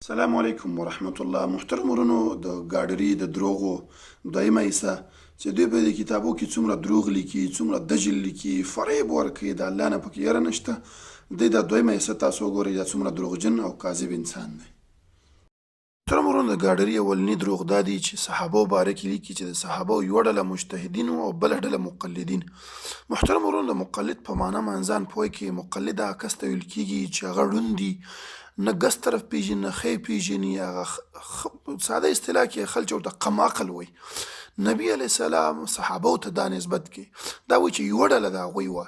السلام علیکم ورحمت الله. محترم ورونو، د ګاډري د دروغو دویمه حصه چې دوی په دې کتابو کې څومره دروغ لیکي، څومره دجل لیکي، فریب ورکوي، د الله نه پکې یره نشته. د دا دویمه حصه تاسو وګورئ، دا څومره دروغجن او کاذب انسان دی. محترم ورونو، د ګاډري اولني دروغ دا دی چې صحابه باره کې لیکي چې د صحابه یوه ډله مجتهدین او بله ډله مقلدین. محترم ورونو، د مقلد په معنا منځان پوه کې مقلد هغه کس ته ویل کېږي چې هغه ړوند دي، نه ګس طرف پیژني نه ښی پیژني. هغه ساده اصطلاح کې خلک ورته قم عقل وایي. نبي علیه السلام صحابو ته دا نسبت کوي، دا وایي چې یوه ډله د هغوی وه.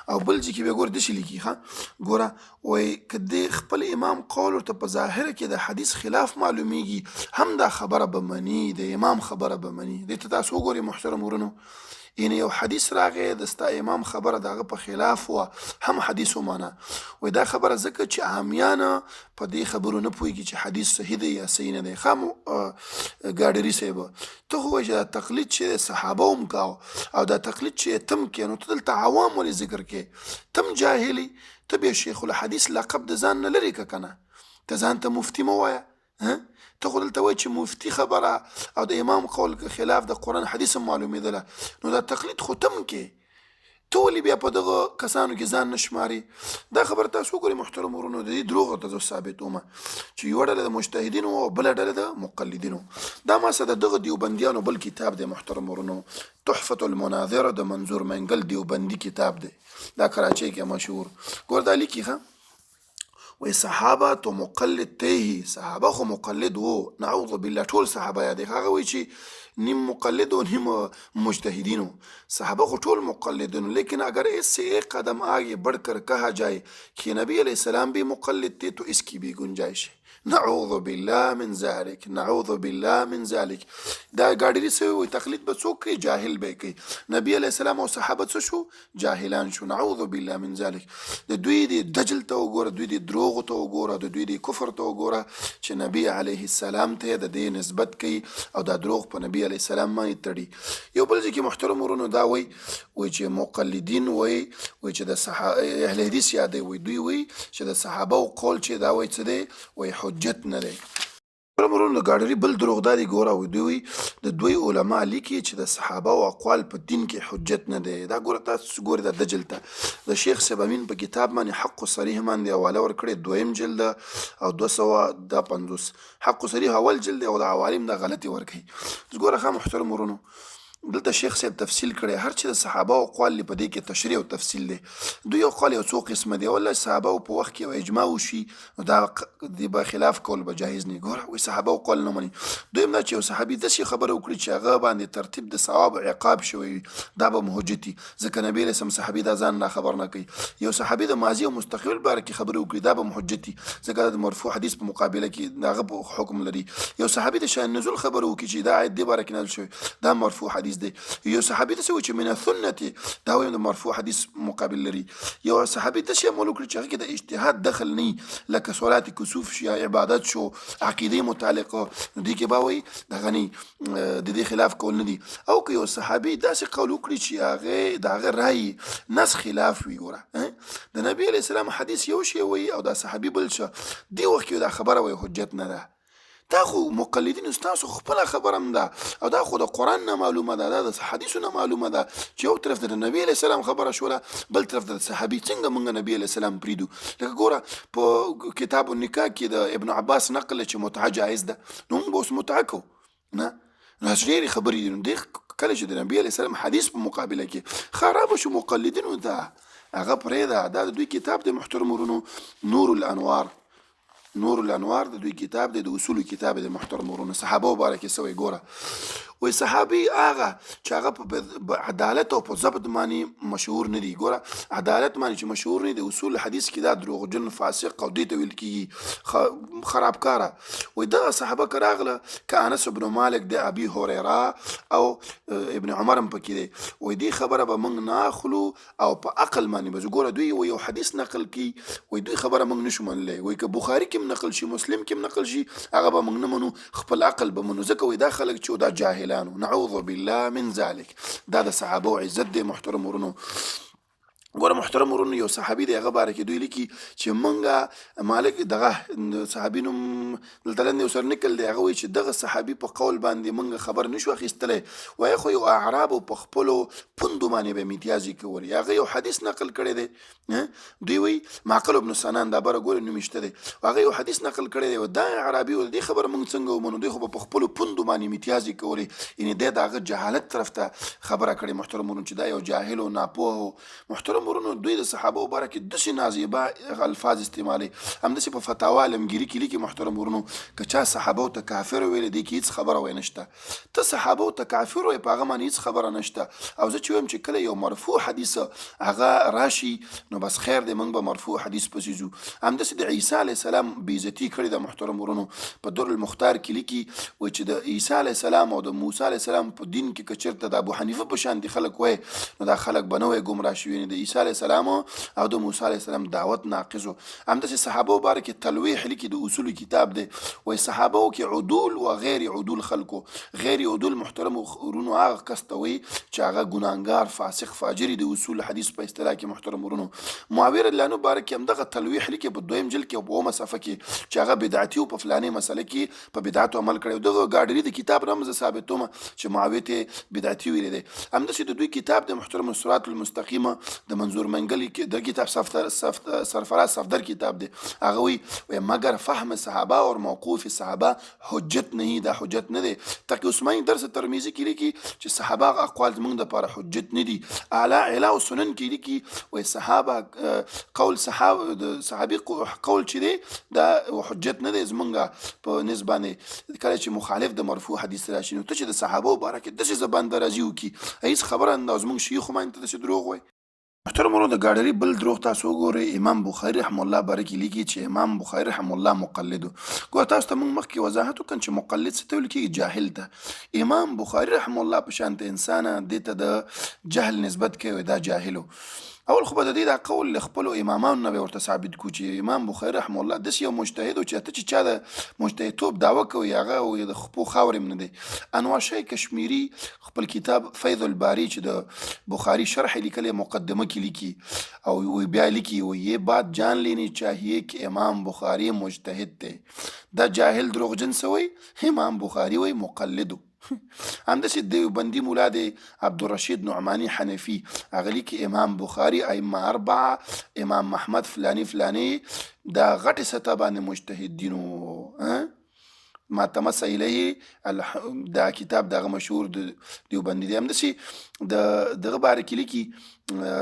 او بل ځای کې بیا ګوره داسې لیکي، ګوره وایي که د خپل امام قول ورته په ظاهره کې د حدیث خلاف معلومیږي هم دا خبره به مني، د امام خبره به مني. دې ته تاسو وګورئ محترم ورونو، یعنې یو حدیث راغی د ستا امام خبره د هغه په خلاف وه، هم حدیث ومانه. وایي دا خبره ځکه چې عامیانه په دې خبرو نه پوهېږي چې حدیث صحیح دی یا صحیح نه دی. ګاډري صاحب، ته خو وایي چې دا تقلید چې صحابه هم کاوه او دا تقلید چې تم کې، نو ته دلته عوام ولې ذکر کې؟ تم جاهلي، ته بیا شیخ الحدیث لقب د ځان نه لرې که نه؟ ته ځان ته مفتي مه وایه. ته خو دلته وایي چې مفتي خبره او د امام قول خلاف د قرآن حدیث هم معلومېدله، نو دا تقلید خو تم کې، ته ولې بیا په دغه کسانو کې ځان نه شماري؟ دا خبره تاسو وګورئ محترم ورونو. د دې دروغو ته زه ثابتومه چې یوه ډله د مجتهدینو او بله ډله د مقلدینو. دا ما سره د دغه دیوبندیانو بل کتاب دی محترم ورونو، تحفة المناظره د منظور منګل دیوبندي کتاب دی، دا کراچۍ کې مشهور. ګور دا لیکي وی صحابه تو مقلد تیهی، صحابه خو مقلد وو، نعوذ بالله ټول صحابه یادی. هغه وی چې نیم مقلد و نیم مجتهدینو، صحابه خو ټول مقلدینو. لیکن اگر اس سے ایک قدم آگے بڑھ کر کہا جائے کہ نبی علیہ السلام بھی مقلد تھے تو اس کی بھی گنجائش ہے. نعوذ بالله من ذلك، نعوذ بالله من ذلك. دا ګاډري سوی وي تقلید به څوک کوي؟ جاهل به کوي. نبی علیه السلام او صحابه څه شو؟ جاهلان شو. نعوذ بالله من ذلك. د دوی د دجل ته وګوره، دوی د دروغو ته وګوره، د دوی د کفر ته وګوره چې نبی علیه السلام ته د دې نسبت کوي او دا دروغ په نبی علیه السلام باندې تړي. یو بل ځای کې محترم ورونو دا وایي چې مقلدین وایي چې د اهل حدیث یادوي، وایي دوی وایي چې د صحابه او قول چې دا وایي څه دی؟ وایي حجت نه دی. ورونو د ګاډري بل دروغ دا دی، ګوره وایي دوی د دوی علما لیکي چې د صحابه او اقوال په دین کې حجت نه دی. دا ګوره تاسو ګورئ دا دجل ته د شیخ صاحب امین په کتاب باندې حق صریح باندې حواله ورکړې، دویم جلد او 250. حق صریح اول جلد او د عوالم د غلطي ورکوي. ګوره محترم ورونو، دلته شیخ صاحب تفصیل کړی، هر چې د صحابه او اقوال په دې کې تشریح او تفصیل دی. دوی اقوال یو څو قسمه دی. والله صحابه په وخت کې اجماع وشي نو دا د به خلاف کول به جایز نه. ګوره وایي صحابه او اقوال نه مني. دویم دا چې یو صحابي داسې خبره وکړي چې هغه باندې ترتیب د ثواب او عقاب شوی وي، دا به محجتي، ځکه نبی رسم صحابي دا ځان نه خبر نه کوي. یو صحابي د ماضي او مستقبل باره کې خبره وکړي، دا به محجتي، ځکه د مرفوع حدیث په مقابله کې هغه حکم لري. یو صحابي د شأن نزول خبره وکړي چې دا آیت دې باره کې نازل شوی، دا مرفوع حدیث دی. یو صحابي داسې وایي چې من السنة، دا وایي د مرفوع حدیث مقابل لري. یو صحابي داسې عمل وکړي چې هغه کې د اجتهاد دخل نه، لکه صلات کسوف شو یا عبادت شو، عقیدې متعلقه، نو دې کې به وایي دغه نه، د دې خلاف کول نه دي. او که یو صحابي داسې قول وکړي چې هغه د هغه رایې نس خلاف وي، ګوره د نبي علیه السلام حدیث یو شی وایي او دا صحابي بل شه، دې وخت کې دا خبره وایي حجت نه ده. دا خو مقلدین ستاسو خپله خبره هم ده او دا خو د قرآن نه معلومه ده، دا د حدیثو نه معلومه ده چې یو طرف ته د نبي علیه السلام خبره شوله، بل طرف ته د صحابي. څنګه موږ نبي علیه السلام پرېږدو؟ لکه ګوره په کتاب النکاح کې د ابن عباس نقل چې متعه جایز ده، نو موږ به اوس متعه کوو نه؟ نو ډېرې خبرې دي. نو دې کله چې د نبي علیه السلام حدیث په مقابله کې خرابه شو مقلدینو ته، هغه پرېږده. دا د دوی کتاب دی محترم ورونو، نور الانوار. نور الانوار د دوی کتاب دی، د اصولو کتاب دی محترم ورونو. صحابه مبارکې سوی ګوره وایي صحابي هغه چې هغه په عدالت او په ضبط باندې مشهور نه دي. ګوره عدالت باندې چې مشهور نه دي، د اصول حدیث کې دا دروغجن، فاسق او دې ته ویل کېږي خرابکاره. وایي دغه صحابه که راغله که انس بن مالک دی، ابي هريره او ابن عمر هم پکې دی، وایي دې خبره به موږ نه اخلو او په عقل باندې به ګوره دوی یو حدیث نقل کړي، وایي دوی خبره موږ نشو منلی. وایي که بخاري کې نقل شي، مسلم کې نقل شي، هغه به موږ نه منو، خپل عقل به منو، ځکه وایي دا خلک چې دا جاهلانو. نعوذ بالله من ذلك. دا د صحابه عزت دی محترم ورونو. ګوره محترم ورونو یو صحابي دی هغه باره کې دوی لیکي چې مونږه مالک دغه صحابي نوم دلته لاندې ورسره نکل دی هغه وایي چې دغه صحابي په قول باندې مونږ خبر نشو اخیستلی وایي خو یو اعرابو په خپلو پوندو باندې به امتیازې کولې هغه یو حدیث نقل کړی دی دوی وایي معقل بن سنان دا بره ګوره نومیشته دی هغه یو حدیث نقل کړی دی دا اعرابي و دې خبره مونږ څنګه ومنو دوی خو په خپلو پوندو باندې امتیازې کولې یعنې دی د هغه جهالت طرف ته خبره کړې محترم ورونو چې دا یو جاهل و ناپوه محترم ورونو دوی د صحابه باره کې داسې نازیبه الفاظ استعمالي همداسې په فتاوا علمګیري کې لیکي محترم ورونو که چا صحابه ته کافر ویلی دی کې هېڅ خبره وی نشته ته صحابه ته کافر وی په هغه باندې هېڅ خبره نشته او زه چې وایم چې کله یو مرفوع حدیث هغه راشي نو بس خیر دی موږ به مرفوع حدیث پسې ځو همداسې د عیسی علیه السلام بېعزتي کړې ده محترم ورونو په در المختار کې لیکي وایي چې د عیسی علیه السلام او د موسی علیه السلام په دین کې که چېرته د ابو حنیفه په شان دي خلک وایي نو دا خلک به نه وایي ګمراه شوي د عیسی علیه السلام او د موسی علیه السلام دعوت ناقص و همداسې صحابو باره کې تلویح لیکي د اصولو کتاب دی وایي صحابو کې عدول و غیر عدول خلکو غیر عدول محترم ورونو هغه کس ته وایي چې هغه ګناهګار فاسق فاجر د اصول حدیث په اصطلاح کې محترم ورونو معاویه رضی الله عنه باره کې همدغه تلویح لیکي په دویم جلد کې او په اومه صفحه کې چې هغه بدعتي او په فلانې مسله کې په بدعتو عمل کړی دغه ګاډري د کتاب نه زه ثابتوم چې معاویه ته بدعتي ویلی دی همداسې د دوی کتاب د محترم صراط المستقیمه د منظور منګل د کتاب سرفراز صفدر کتاب دی هغه وایي مگر فهم صحابه اور موقوف صحابه حجت نہیں دا حجت نه دی تقی عثماني درس ترمذي کې لیکي چې صحابه اقوال زموږ دپاره حجت نه دي اعلی علا او سنن کې لیکي وایي صحابه قول صحابي قول چې دی دا حجت نه دی زموږ په نسبت باندې کله چې مخالف د مرفوع حدیث راشي نو ته چې د صحابو باره کې داسې زبان درازي وکړي هېڅ خبره نه زموږ شیخ هم ته داسې دروغ وایي محترم ورونو د ګاډري بل دروغ تاسو وګورئ امام بخاري رحم الله باره کې لیکي چې امام بخاري رحم الله مقلد و ګوره تاسو ته موږ مخکې وضاحت وکړو چې مقلد څه ته ویل کېږي جاهل ته امام بخاري رحم الله په شانته انسانه دې ته د جهل نسبت کوي دا جاهل و اول خو به د دې دا قول له خپلو امامانو نه به ورته ثابت کړو چې امام بخاري رحم الله داسې یو مجتهد و چې ته چې چا د مجتهدتوب دعوه کوي هغه د خپو خاورې هم نه دی انوار شاه کشمیري خپل کتاب فیض الباري چې د بخاري شرح لیکلی مقدمه کې لیکي او بیا لیکي و یہ بات جان لینی چاہیے کہ امام بخاري مجتهد دی دا جاهل دروغجن سوی امام بخاري وی مقلدو همداسې دیوبندي مولا دی عبدالرشید نعماني حنفي هغه لیکي امام بخاري ائمه اربعه امام محمد فلاني فلاني دا غټې سطح باندې مجتهد دینو ما تمس الیه دا کتاب دغه مشهور دیوبندي دی همداسې دغه باره کې لیکي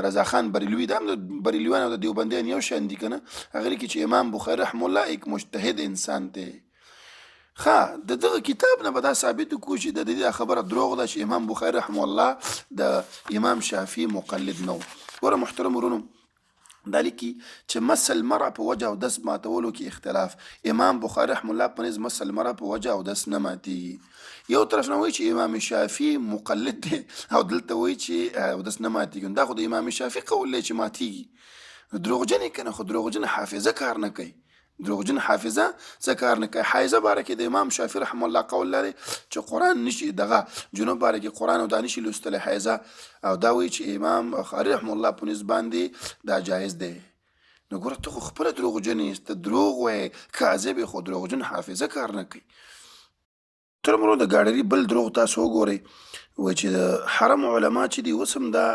رضا خان بریلوي دا هم د بریلویان او د دیوبندیان یو شان دي که نه هغه لیکي چې امام بخاري رحم الله یک مجتهد انسان دی د دغه کتاب نه به دا ثابت کړو چې د دې خبره دروغ ده چې امام بخاري رحم الله د امام شافعي مقلد نه و ګوره محترم ورونو دا لیکي چې مس المرأ په وجه او دس ماتولو کې اختلاف امام بخاري رحم الله په نظر مس المرأ په وجه او دس نه ماتېږي یو طرف نه وایي چې امام شافعي مقلد دی او دلته وایي چې او دس نه ماتېږي دا خو د امام شافعي قول دی چې ماتېږي دروغجن یې که نه خو دروغجن حافظه کار نه کوي دروغجن حافظه څه کار نه کوي حایزه باره کې د امام شافعي رحم الله قول لري چې قرآن نشي دغه جنوب باره کې قرآن او دا نشي لوستلی حایزه او دا وایي چې امام بخاري رحم الله په نسبت باندې دا جایز دی نو ګوره ته خو خپله دروغجن یې ته دروغ وایې کاذب یې خو دروغجن حافظه کار نه کوي تر مرو د ګاډري بل دروغ تاسو وګورئ وایي چې د حرم علما چې دي اوس هم دا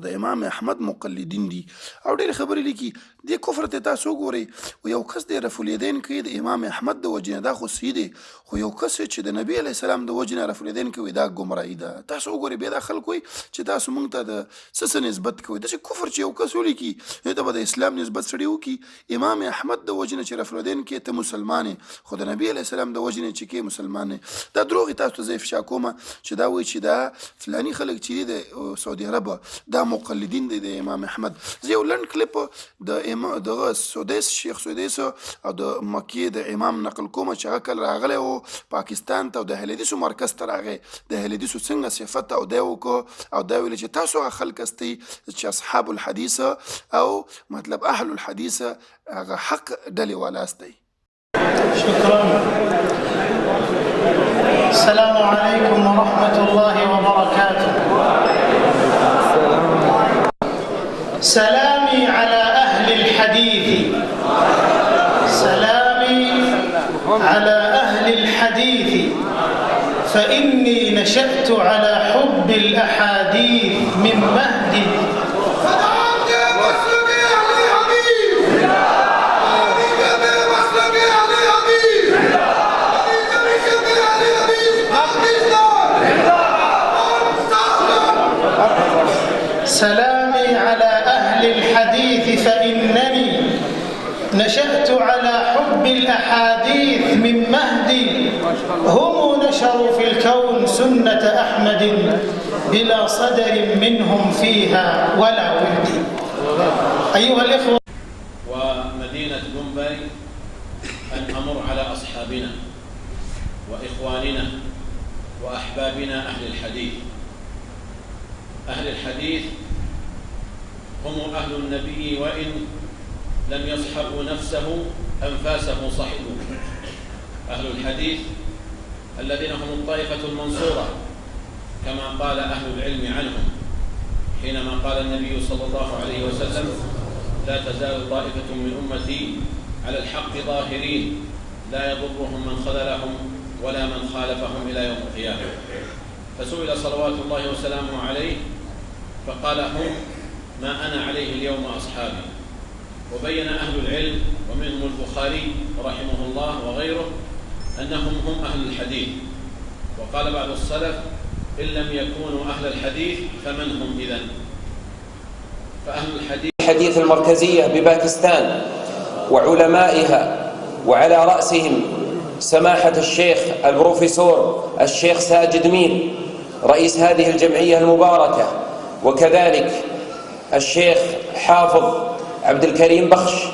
د امام احمد مقلدین دي او ډېرې خبرې لیکي دې کفر ته تاسو وګورئ یو کس دی رفع الیدین کوي د امام احمد د وجې نه دا خو صحیح دی خو یو کس چې د نبي علیه السلام د وجې نه رفع الیدین کوي دا ګمراهي ده تاسو وګورئ بیا دا خلک وایي چې تاسو موږ ته د څه نسبت کوئ داسې کفر چې یو کس ولیکي ته به د اسلام نسبت سړی وکړي امام احمد د وجې نه چې رفع الیدین کوي ته مسلمان یې خو د نبي علیه السلام د وجې نه چې کوي مسلمان یې دا دروغ تاسو ته زه افشا کومه چې دا وایي چې دا فلانی خلک چې دي د سعودي عرب دا مقلدین دي د امام احمد زه یو لنډ کلیپ دغه سودیس شیخ سودیس او د مکې د امام نقل کومه چې هغه کله راغلی و پاکستان ته او د اهل حدیثو مرکز ته راغی د اهل حدیثو څنګه صفت او دی وکړو او دا ویل چې تاسو هغه خلک استئ چې اصحاب الحدیث او مطلب اهل الحدیث هغه حق ډلې والا استئ شكرا. السلام عليكم ورحمة الله وبركاته. سلامي على أهل الحديث، سلامي على أهل الحديث، فإني نشأت على حب الأحاديث من مهدي. سلامي على أهل الحديث فإنني نشأت على حب الأحاديث من مهدي. هم نشروا في الكون سنة أحمد بلا صدر منهم فيها ولا ولد. أيها الإخوة، ومدينة مومباي أن أمر على أصحابنا وإخواننا وأحبابنا أهل الحديث. أهل الحديث هم أهل النبي وإن لم يصحبوا نفسه أنفاسه صحبوا. أهل الحديث الذين هم الطائفة المنصورة كما قال أهل العلم عنهم حينما قال النبي صلى الله عليه وسلم: لا تزال طائفة من أمتي على الحق ظاهرين لا يضرهم من خذلهم ولا من خالفهم إلى يوم القيامة. فسئل صلوات الله وسلامه عليه فقال: هم ما أنا عليه اليوم أصحابي. وبين أهل العلم ومنهم البخاري رحمه الله وغيره أنهم هم أهل الحديث. وقال بعض السلف: إن لم يكونوا أهل الحديث فمن هم إذن؟ فأهل الحديث المركزية بباكستان وعلمائها، وعلى رأسهم سماحة الشيخ البروفيسور الشيخ ساجد مير رئيس هذه الجمعية المباركة، وكذلك الشيخ حافظ عبد الكريم بخش،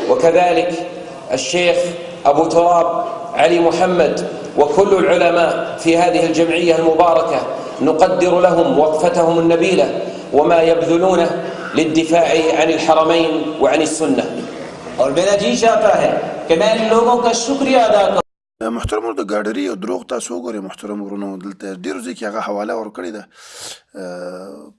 وكذلك الشيخ أبو تراب علي محمد، وكل العلماء في هذه الجمعية المباركة نقدر لهم وقفتهم النبيلة وما يبذلونه للدفاع عن الحرمين وعن السنة. और मेरा जी चाहता है कि मैं इन लोगों का शुक्रिया अदा करूं. محترم د ګاډري او دروغ تاسو وګورئ محترم ورونو، دلته ډیرو ځای کې هغه حواله ورکړې ده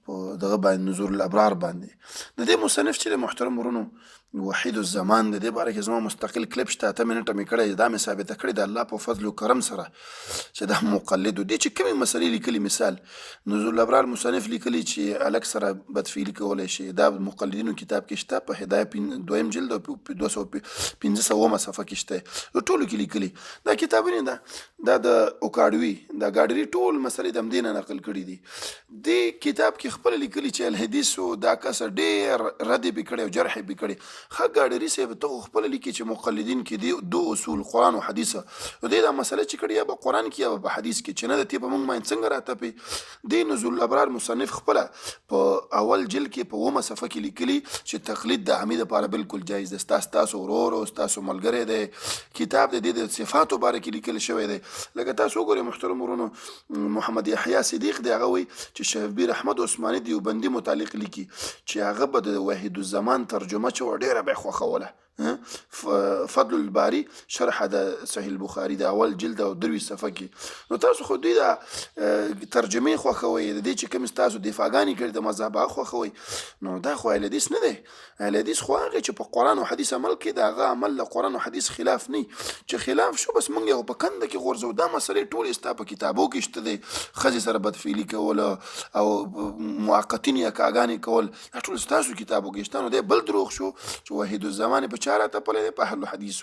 په دغه باندې نزور الابرار باندې. د دې مصنف چې محترم ورونو وحید الزمان د دې باره کې زما مستقل کلیپ شته، 8 منټه مې کړی، دا مې ثابته کړې ده الله په فضل و کرم سره چې دا مقلد و. دې چې کومې مسلې لیکلي، مثال نزول الابرار مصنف لیکلي چې الک سره بدفعلي کولی شي، دا مقلدینو کتاب کې شته، په هدایه دویم جلد او 215 صفحه کې شته، ټولو کې لیکلي. دا کتابونه دا د اوکاډوي دا ګاډري ټول مسلې د همدې نه نقل کړي دي. دې کتاب کې خپل لیکلي چې الحدیثو دا کس ډېر رد به کړي او جرح به کړي. ښه ګاډري صاحب ته خپل لیکي چې مقلدین کې دي دو اصول قرآن او حدیث، نو دې دا مسله چې کړي یا به قرآن کې یا به حدیث کې چې نه د تی په موږ باندې څنګه راتپې. دې نزول الابرار مصنف خپله په اول جلد کې په 9 صفحه کې لیکلي چې تقلید د عامي دپاره بالکل جایز دی. ستاسو ورور او ستاسو ملګری دی. کتاب د دې د صفاتو باره کې لیکل شوی دی. لکه تاسو وګورئ محترم ورونو، محمد یحیی صدیق دی، هغه وایي چې شبیر احمد عثماني دیوبندي متعلق لیکي چې هغه به د وحید الزمان ترجمه چې ډېره به یې خوښوله. فضل الباری شرح د صحیح البخاري د اول جلد او 23 صفحه کې. نو تاسو خو دوی د ترجمې خوښوئ، د دې چې کوم تاسو دفاعګانې کړي د مذهب هغه خوښوئ، نو دا خو اهل حدیث نه دی. اهل حدیث خو هغه چې په قرآن او حدیث عمل کوي، د هغه عمل له قرآن او حدیث خلاف نه. چې خلاف شو بس موږ یې په کنده کې غورځو. دا مسلې ټولې ستا په کتابو کې شته دی، ښځې سره بدفعلي کول او موقتین یا کاګانې کول، دا ټول ستاسو کتابو کې شته. نو دی بل دروغ شو چې وحید الزمان په چاره ته پلی دی په اهل حدیثو.